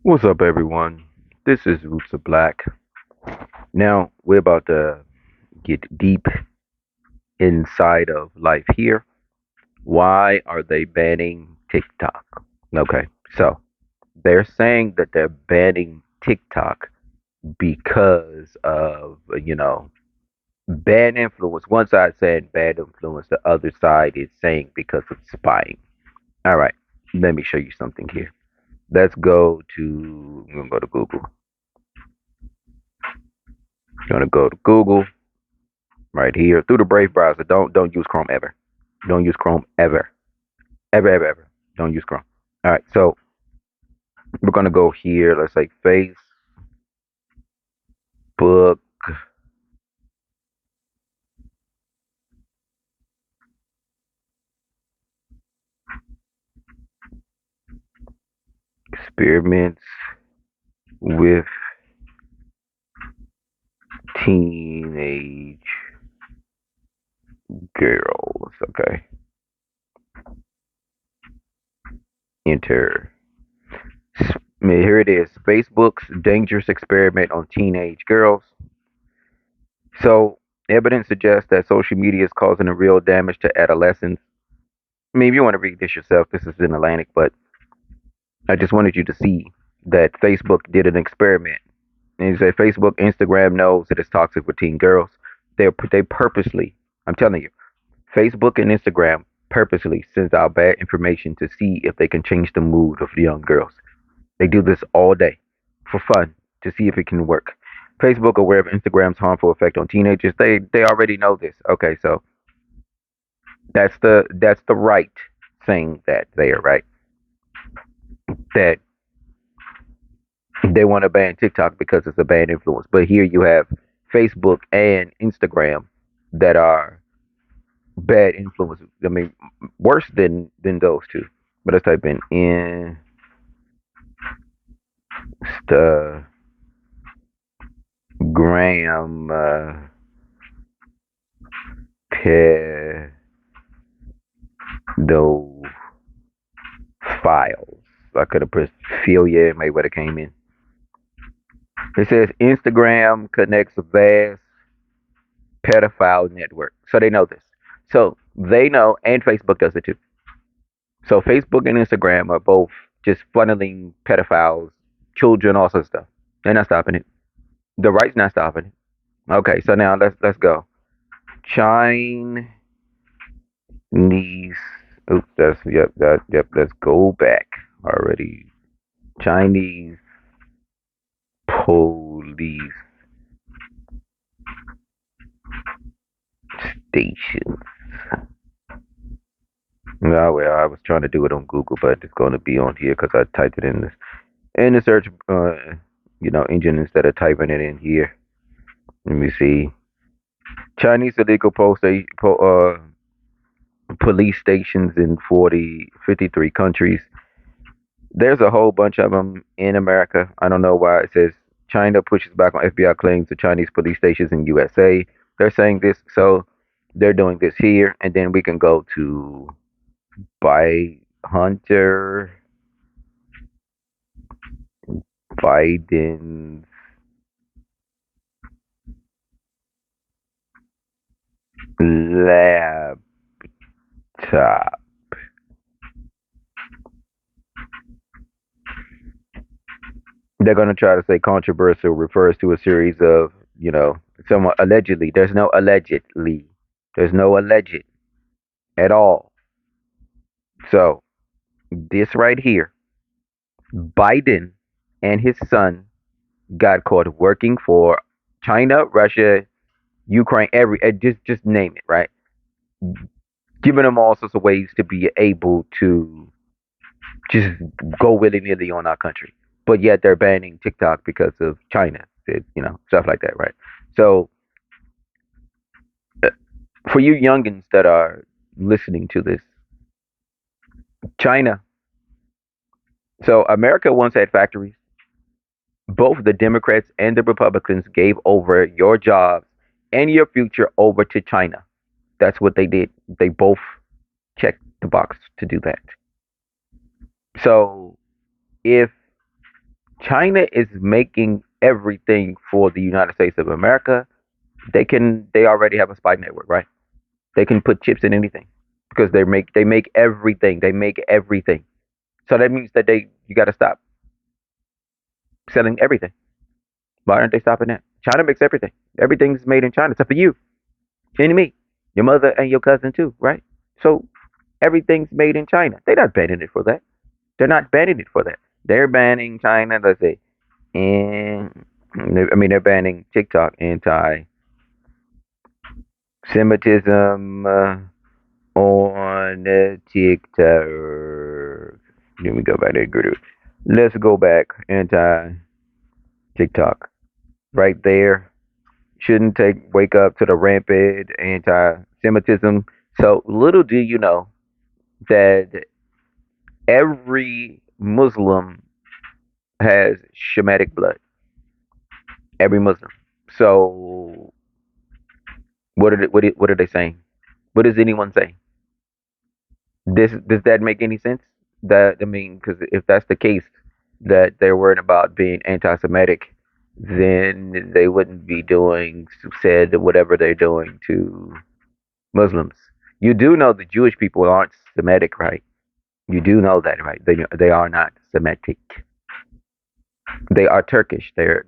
What's up, everyone? This is Roots of Black. Now, we're about to get deep inside of life here. Why are they banning TikTok? Okay, so they're saying that they're banning TikTok because of, bad influence. One side saying bad influence, the other side is saying because of spying. All right, let me show you something here. Let's go to, I'm going to go to Google. I'm going to go to Google. Right here through the Brave browser. Don't use Chrome ever. Don't use Chrome ever. Ever, ever, ever. Don't use Chrome. All right, so we're gonna go here. Let's say Facebook experiments with teenage girls. Okay, enter. Here it is. Facebook's dangerous experiment on teenage girls. So evidence suggests that social media is causing a real damage to adolescents. I mean, if you want to read this yourself, this is in Atlantic, but I just wanted you to see that Facebook did an experiment. And you say Facebook, Instagram knows that it's toxic for teen girls. They purposely, I'm telling you, Facebook and Instagram purposely sends out bad information to see if they can change the mood of the young girls. They do this all day for fun to see if it can work. Facebook aware of Instagram's harmful effect on teenagers. They already know this. Okay, so that's the right thing that they are right. That they want to ban TikTok because it's a bad influence. But here you have Facebook and Instagram that are bad influences. I mean, worse than those two. But let's type in Instagram pedophile files. I could have pressed Philia, maybe would have came in. It says Instagram connects a vast pedophile network. So they know this. So they know, and Facebook does it too. So Facebook and Instagram are both just funneling pedophiles, children, all sorts of stuff. They're not stopping it. The right's not stopping it. Okay, so now let's go. Chinese. Oops, that's yep. Let's go back already. Chinese police stations. No, well, I was trying to do it on Google, but it's going to be on here because I typed it in the search, engine instead of typing it in here. Let me see. Chinese illegal police stations in 53 countries. There's a whole bunch of them in America. I don't know why it says China pushes back on FBI claims to Chinese police stations in USA. They're saying this, so they're doing this here, and then we can go to by Hunter Biden's laptop. They're going to try to say controversial refers to a series of, someone allegedly. There's no allegedly. There's no alleged at all. So, this right here, Biden and his son got caught working for China, Russia, Ukraine, just name it, right? Giving them all sorts of ways to be able to just go willy nilly on our country. But yet they're banning TikTok because of China, stuff like that, right? So uh, for you youngins that are listening to this, China. So America once had factories. Both the Democrats and the Republicans gave over your jobs and your future over to China. That's what they did. They both checked the box to do that. So if China is making everything for the United States of America. They already have a spy network, right? They can put chips in anything because they make everything. They make everything. So that means that they you got to stop selling everything. Why aren't they stopping that? China makes everything. Everything's made in China except for you and me, your mother and your cousin too, right? So everything's made in China. They're not banning it for that. They're not banning it for that. They're banning China. Let's say, and I mean they're banning TikTok anti-Semitism on TikTok. Let me go back there, Guru. Let's go back anti TikTok right there. Shouldn't take wake up to the rampant anti-Semitism. So little do you know that every Muslim has Shemitic blood. Every Muslim. So what are they saying? What is anyone saying? This does that make any sense? That I mean, because if that's the case, that they're worried about being anti-Semitic, then they wouldn't be doing said whatever they're doing to Muslims. You do know the Jewish people aren't Semitic, right? You do know that, right? They are not Semitic. They are Turkish. They're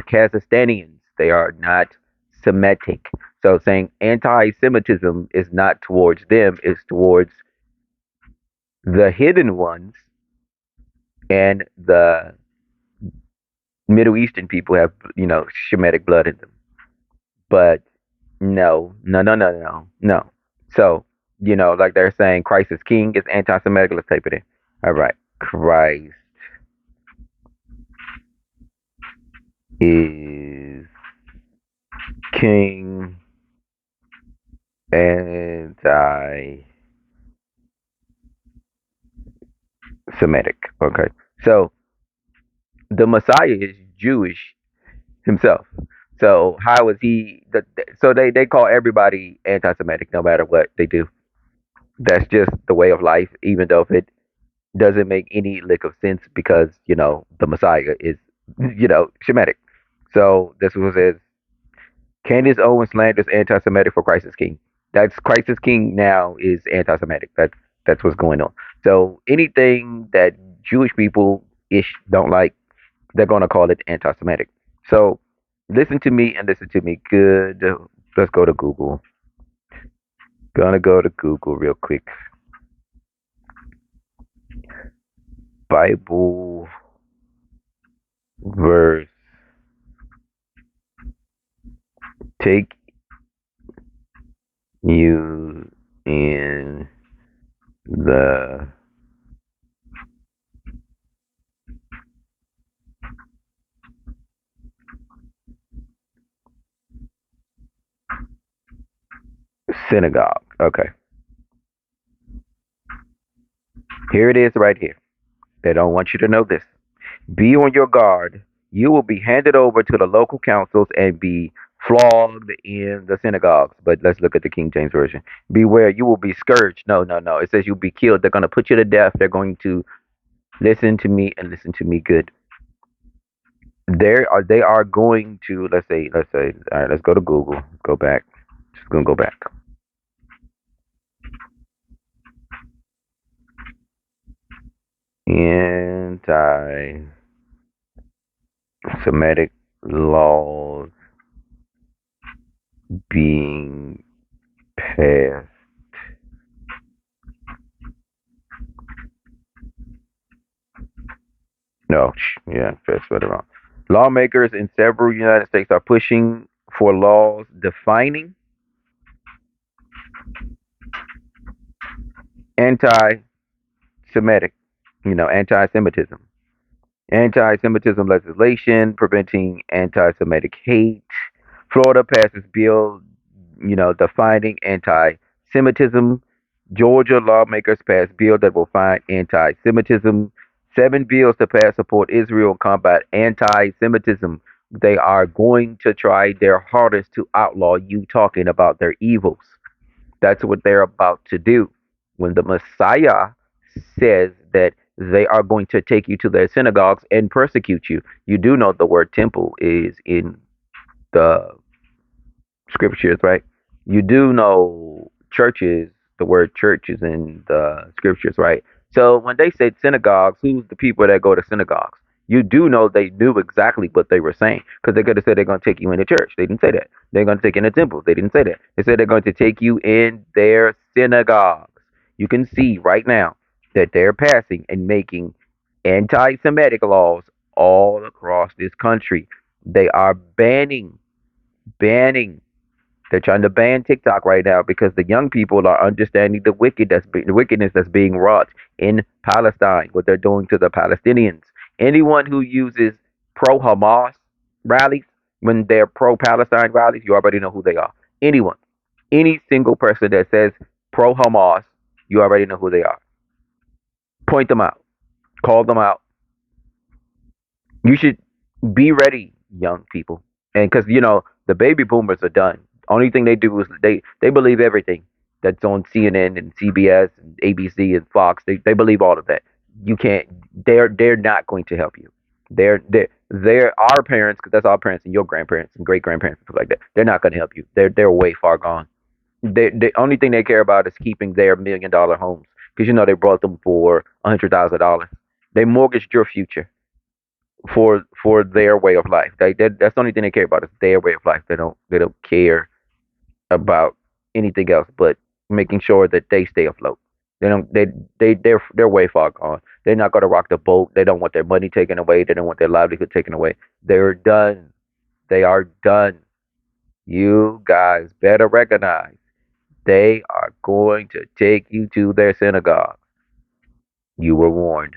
Kazakhstanians. They are not Semitic. So saying anti-Semitism is not towards them; it's towards the hidden ones and the Middle Eastern people have Shemitic blood in them. But no, no, no, no, no, no. So like they're saying, Christ is King is anti-Semitic. Let's type it in. All right, Christ is King anti-Semitic. Okay, so the Messiah is Jewish himself. So how is he? So they call everybody anti-Semitic no matter what they do. That's just the way of life, even though if it doesn't make any lick of sense because the Messiah is Shemitic. So this was says Candace Owens slanders anti-Semitic for Christ is King. That's Christ is King now is anti-Semitic. That's what's going on. So anything that Jewish people ish don't like, they're gonna call it anti-Semitic. So listen to me and listen to me good. Let's go to Google. Gonna go to Google real quick. Bible verse. Take you in the synagogue. Okay. Here it is right here. They don't want you to know this. Be on your guard. You will be handed over to the local councils and be flogged in the synagogues. But let's look at the King James Version. Beware, you will be scourged. No, no, no. It says you'll be killed. They're going to put you to death. They're going to listen to me and listen to me good. They are going to let's say all right, let's go to Google. Go back. Just gonna go back. Anti Semitic laws being passed. No, yeah, that's what wrong. Lawmakers in several United States are pushing for laws defining anti-Semitic, anti-Semitism. Anti-Semitism legislation preventing anti-Semitic hate. Florida passes bill, defining anti-Semitism. Georgia lawmakers pass bill that will find anti-Semitism. 7 bills to pass support Israel and combat anti-Semitism. They are going to try their hardest to outlaw you talking about their evils. That's what they're about to do. When the Messiah says that they are going to take you to their synagogues and persecute you. You do know the word temple is in the scriptures, right? You do know churches, the word church is in the scriptures, right? So when they said synagogues, who's the people that go to synagogues? You do know they knew exactly what they were saying because they could have said they're going to take you in the church. They didn't say that. They're going to take you in the temple. They didn't say that. They said they're going to take you in their synagogues. You can see right now that they're passing and making anti Semitic laws all across this country. They are banning they're trying to ban TikTok right now because the young people are understanding the wickedness that's being wrought in Palestine, what they're doing to the Palestinians. Anyone who uses pro Hamas rallies, when they're pro Palestine rallies, you already know who they are. Anyone, any single person that says pro Hamas, you already know who they are. Point them out, call them out. You should be ready, young people, and because the baby boomers are done. Only thing they do is they believe everything that's on CNN and CBS and ABC and Fox. They believe all of that. You can't. They're not going to help you. They're our parents, because that's our parents and your grandparents and great grandparents and stuff like that. They're not going to help you. They're way far gone. The only thing they care about is keeping their $1 million homes, because they brought them for $100,000. They mortgaged your future for their way of life. That's the only thing they care about is their way of life. They don't care about anything else but making sure that they stay afloat. They don't they're way far gone. They're not gonna rock the boat. They don't want their money taken away. They don't want their livelihood taken away. They're done. They are done. You guys better recognize they are going to take you to their synagogue. You were warned.